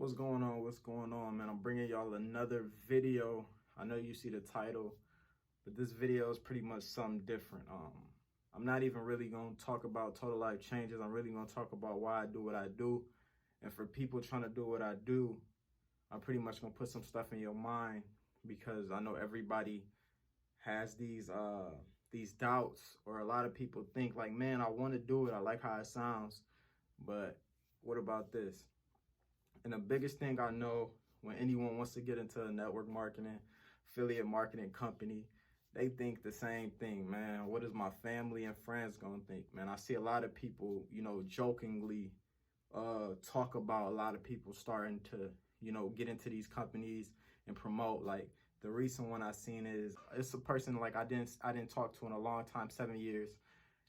What's going on? What's going on, man? I'm bringing y'all another video. I know you see the title, but this video is pretty much something different. I'm not even really going to talk about total life changes. I'm really going to talk about why I do what I do. And for people trying to do what I do, I'm pretty much going to put some stuff in your mind because I know everybody has these doubts, or a lot of people think like, man, I want to do it. I like how it sounds, but what about this? And the biggest thing I know when anyone wants to get into a network marketing, affiliate marketing company, they think the same thing, man. What is my family and friends gonna think, man? I see a lot of people, jokingly talk about a lot of people starting to, get into these companies and promote. Like the recent one I seen is it's a person like I didn't talk to in a long time, 7 years.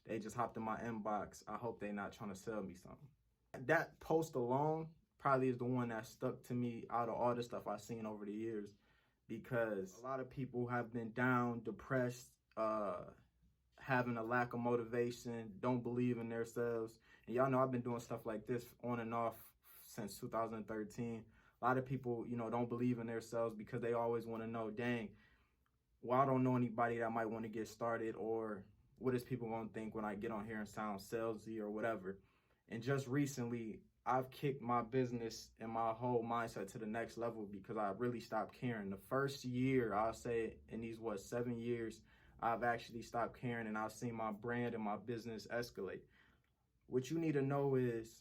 They just hopped in my inbox. I hope they're not trying to sell me something. That post alone probably is the one that stuck to me out of all the stuff I've seen over the years, because a lot of people have been down, depressed, having a lack of motivation, don't believe in themselves. And y'all know I've been doing stuff like this on and off since 2013. A lot of people, don't believe in themselves because they always want to know, dang, well, I don't know anybody that might want to get started, or what is people going to think when I get on here and sound salesy or whatever. And just recently, I've kicked my business and my whole mindset to the next level because I really stopped caring. The first year, I'll say in these, 7 years, I've actually stopped caring, and I've seen my brand and my business escalate. What you need to know is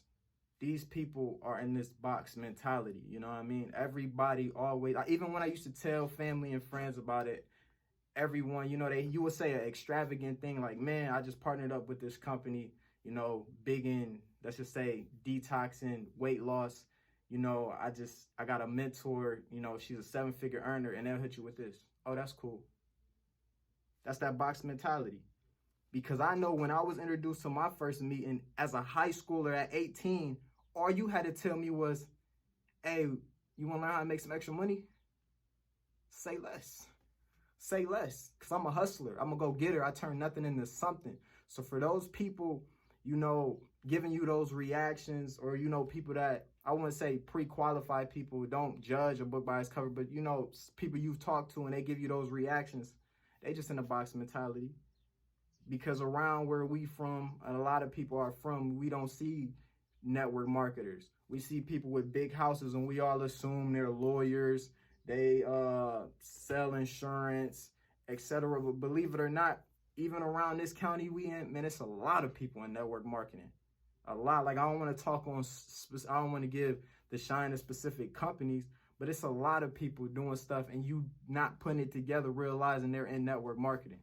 these people are in this box mentality. You know what I mean? Everybody always, even when I used to tell family and friends about it, everyone, you would say an extravagant thing like, man, I just partnered up with this company, big in, let's just say, detoxing, weight loss. I got a mentor, she's a 7-figure earner, and they'll hit you with this. Oh, that's cool. That's that box mentality. Because I know when I was introduced to my first meeting as a high schooler at 18, all you had to tell me was, hey, you want to learn how to make some extra money? Say less. Say less, because I'm a hustler. I'm a go-getter. I turn nothing into something. So for those people, giving you those reactions, or, people that, I wouldn't say pre-qualified people, don't judge a book by its cover, but, people you've talked to and they give you those reactions, they just in a box mentality. Because around where we from, and a lot of people are from, we don't see network marketers. We see people with big houses, and we all assume they're lawyers, they sell insurance, etc. But believe it or not, even around this county we in, man, it's a lot of people in network marketing. A lot. Like, I don't want to I don't want to give the shine to specific companies, but it's a lot of people doing stuff and you not putting it together, realizing they're in network marketing.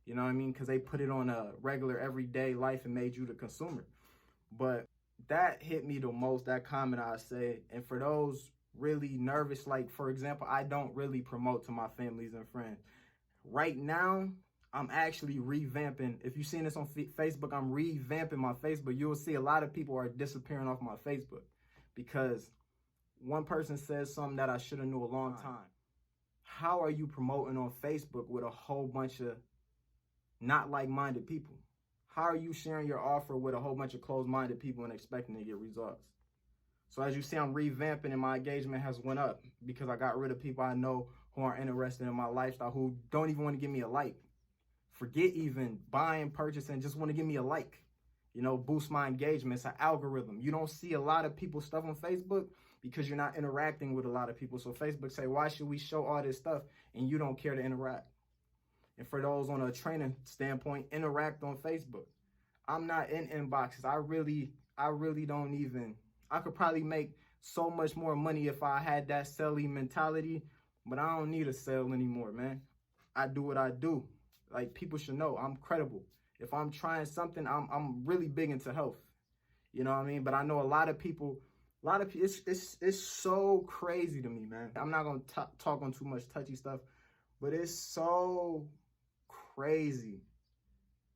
You know what I mean? Because they put it on a regular, everyday life and made you the consumer. But that hit me the most, that comment I say. And for those really nervous, like, for example, I don't really promote to my families and friends. Right now, I'm actually revamping. If you've seen this on Facebook, I'm revamping my Facebook. You'll see a lot of people are disappearing off my Facebook because one person says something that I should have knew a long time. How are you promoting on Facebook with a whole bunch of not like-minded people? How are you sharing your offer with a whole bunch of closed-minded people and expecting to get results? So as you see, I'm revamping, and my engagement has went up because I got rid of people I know who aren't interested in my lifestyle, who don't even want to give me a like. Forget even buying, purchasing, just want to give me a like. Boost my engagement. It's an algorithm. You don't see a lot of people's stuff on Facebook because you're not interacting with a lot of people. So Facebook say, why should we show all this stuff and you don't care to interact? And for those on a training standpoint, interact on Facebook. I'm not in inboxes. I really don't even, I could probably make so much more money if I had that selling mentality, but I don't need a sale anymore, man. I do what I do. Like, people should know I'm credible. If I'm trying something, I'm really big into health. You know what I mean? But I know a lot of people, it's so crazy to me, man. I'm not going to talk on too much touchy stuff, but it's so crazy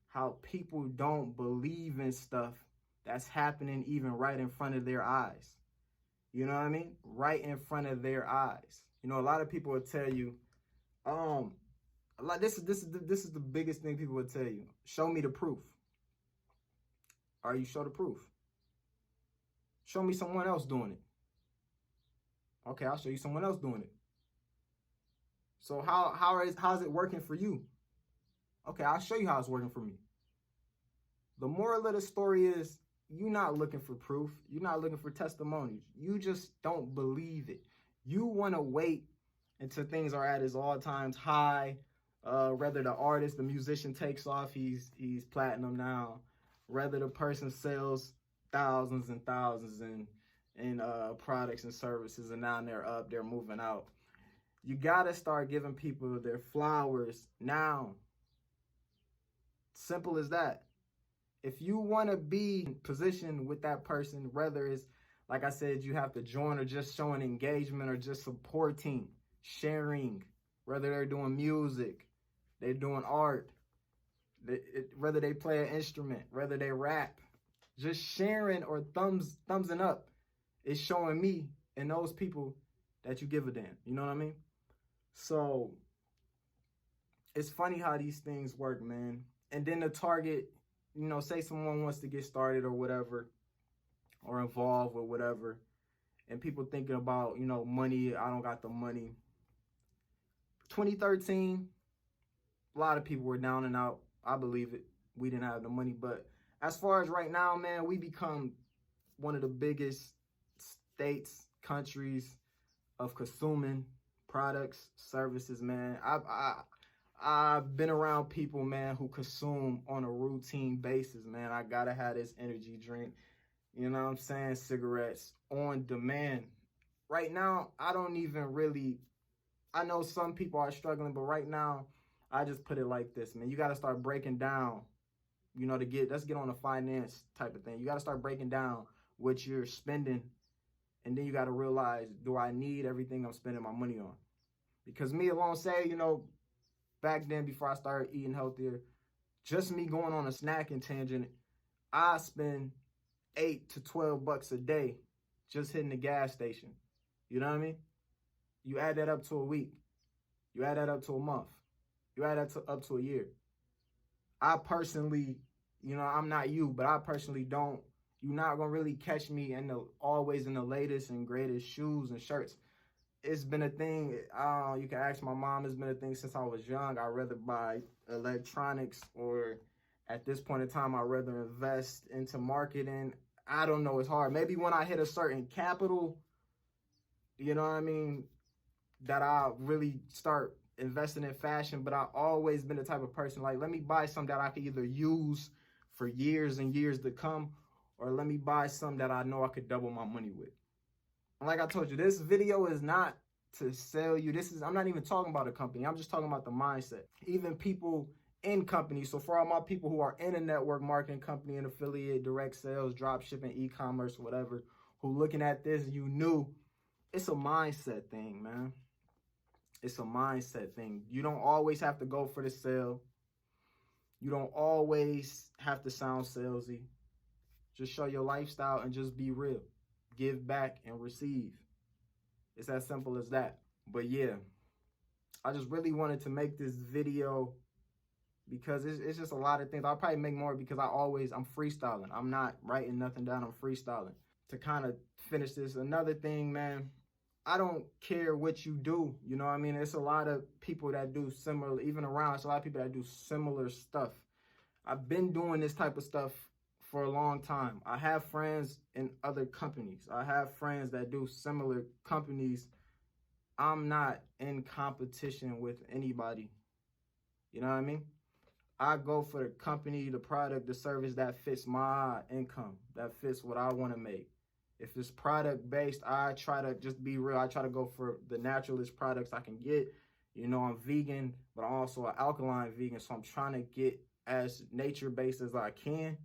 how people don't believe in stuff that's happening even right in front of their eyes. You know what I mean? Right in front of their eyes. A lot of people will tell you, this is the biggest thing people will tell you. Show me the proof. Are you show the proof? Show me someone else doing it. Okay, I'll show you someone else doing it. So how's it working for you? Okay, I'll show you how it's working for me. The moral of the story is you're not looking for proof. You're not looking for testimonies. You just don't believe it. You want to wait until things are at its all times high. Whether the artist, the musician takes off, he's platinum now. Whether the person sells thousands and thousands in products and services, and now they're moving out. You gotta start giving people their flowers now. Simple as that. If you want to be in position with that person, whether it's, like I said, you have to join or just showing engagement or just supporting, sharing, whether they're doing music, they're doing art, whether they play an instrument, whether they rap, just sharing or thumbsing up is showing me and those people that you give a damn. You know what I mean? So it's funny how these things work, man. And then the target, you know, say someone wants to get started or whatever, or involved with whatever, and people thinking about, you know, money, I don't got the money. 2013, a lot of people were down and out. I believe it. We didn't have the money. But as far as right now, man, we become one of the biggest states, countries of consuming products, services, man. I've been around people, man, who consume on a routine basis, man. I gotta have this energy drink, you know what I'm saying? Cigarettes on demand. Right now, I don't even really, I know some people are struggling, but right now, I just put it like this, man. You gotta start breaking down, you know, let's get on the finance type of thing. You gotta start breaking down what you're spending, and then you gotta realize, do I need everything I'm spending my money on? Because me alone, say, you know, back then, before I started eating healthier, just me going on a snacking tangent, I spend $8 to $12 a day just hitting the gas station. You know what I mean? You add that up to a week. You add that up to a month. You add that up to a year. I personally, you know, I'm not you, but I personally don't. You're not going to really catch me always in the latest and greatest shoes and shirts. It's been a thing, you can ask my mom, it's been a thing since I was young. I'd rather buy electronics, or at this point in time, I'd rather invest into marketing. I don't know, it's hard. Maybe when I hit a certain capital, you know what I mean, that I really start investing in fashion. But I've always been the type of person, like, let me buy something that I can either use for years and years to come, or let me buy something that I know I could double my money with. Like I told you, this video is not to sell you. I'm not even talking about a company. I'm just talking about the mindset. Even people in companies. So for all my people who are in a network marketing company, an affiliate, direct sales, drop shipping, e-commerce, whatever, who looking at this, you knew, it's a mindset thing, man. It's a mindset thing. You don't always have to go for the sale. You don't always have to sound salesy. Just show your lifestyle and just be real. Give back and receive. It's as simple as that. But yeah, I just really wanted to make this video because it's just a lot of things. I'll probably make more because I'm freestyling. I'm not writing nothing down. I'm freestyling. To kind of finish this, another thing, man, I don't care what you do. You know what I mean? It's a lot of people that do similar, even around, it's a lot of people that do similar stuff. I've been doing this type of stuff for a long time. I have friends in other companies. I have friends that do similar companies. I'm not in competition with anybody. You know what I mean? I go for the company, the product, the service that fits my income, that fits what I want to make. If it's product based, I try to just be real. I try to go for the naturalist products I can get. You know, I'm vegan, but I'm also an alkaline vegan. So I'm trying to get as nature based as I can.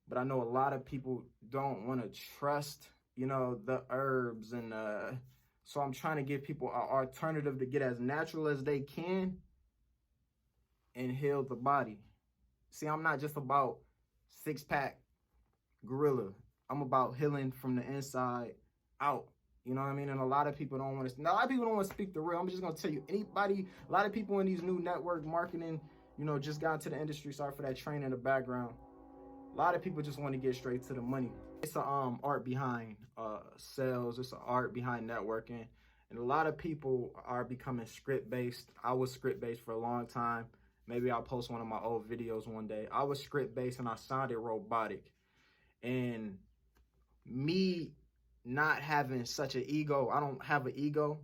But I know a lot of people don't want to trust, you know, the herbs. And so I'm trying to give people an alternative to get as natural as they can and heal the body. See, I'm not just about six-pack gorilla. I'm about healing from the inside out. You know what I mean? And a lot of people don't want to, a lot of people don't want to speak the real. I'm just going to tell you, a lot of people in these new network marketing, you know, just got into the industry. Sorry for that train in the background. A lot of people just want to get straight to the money. It's a art behind sales. It's an art behind networking. And a lot of people are becoming script based. I was script based for a long time. Maybe I'll post one of my old videos one day. I was script based and I sounded robotic. And me not having such an ego, I don't have an ego.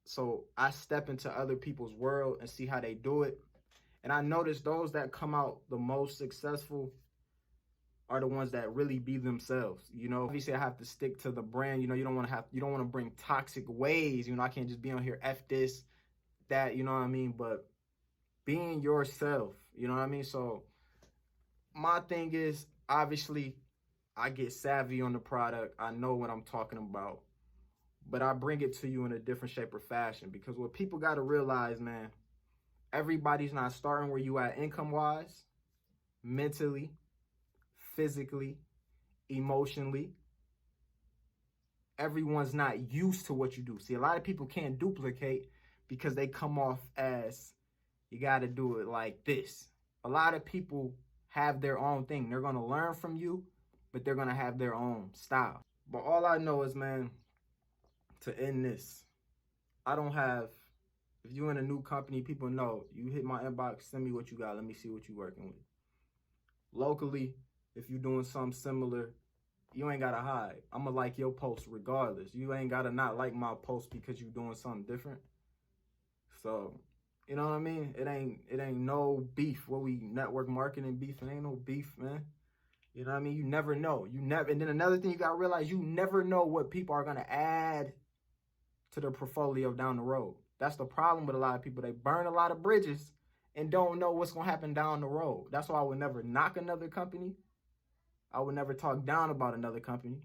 So I step into other people's world and see how they do it. And I notice those that come out the most successful are the ones that really be themselves. You know, obviously I have to stick to the brand. You know, you don't want to bring toxic ways. You know, I can't just be on here F this, that, you know what I mean? But being yourself, you know what I mean? So my thing is, obviously I get savvy on the product. I know what I'm talking about, but I bring it to you in a different shape or fashion, because what people got to realize, man, everybody's not starting where you at income wise, mentally, physically, emotionally. Everyone's not used to what you do. See, a lot of people can't duplicate because they come off as, you got to do it like this. A lot of people have their own thing. They're going to learn from you, but they're going to have their own style. But all I know is, man, to end this, I don't have, if you're in a new company, people know, you hit my inbox, send me what you got. Let me see what you're working with. Locally, if you're doing something similar, you ain't gotta hide. I'ma like your post regardless. You ain't gotta not like my post because you doing something different. So, you know what I mean? It ain't no beef. What we network marketing beef? It ain't no beef, man. You know what I mean? You never know. You never. And then another thing you gotta realize, you never know what people are gonna add to their portfolio down the road. That's the problem with a lot of people. They burn a lot of bridges and don't know what's gonna happen down the road. That's why I would never knock another company. I would never talk down about another company,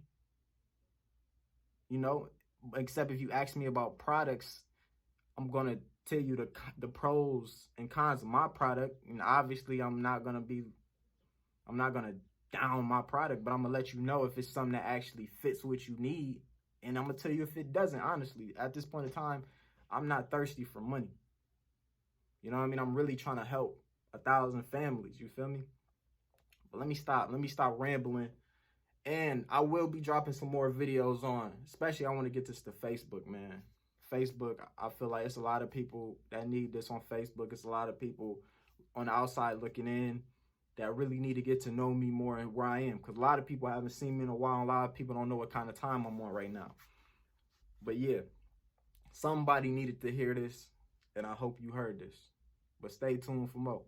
you know, except if you ask me about products, I'm going to tell you the pros and cons of my product. And obviously I'm not going to down my product, but I'm going to let you know if it's something that actually fits what you need. And I'm going to tell you if it doesn't. Honestly, at this point in time, I'm not thirsty for money. You know what I mean? I'm really trying to help 1,000 families. You feel me? But let me stop rambling. And I will be dropping some more videos on, especially I want to get this to Facebook, man. Facebook, I feel like it's a lot of people that need this on Facebook. It's a lot of people on the outside looking in that really need to get to know me more and where I am. Because a lot of people haven't seen me in a while. And a lot of people don't know what kind of time I'm on right now. But yeah, somebody needed to hear this, and I hope you heard this. But stay tuned for more.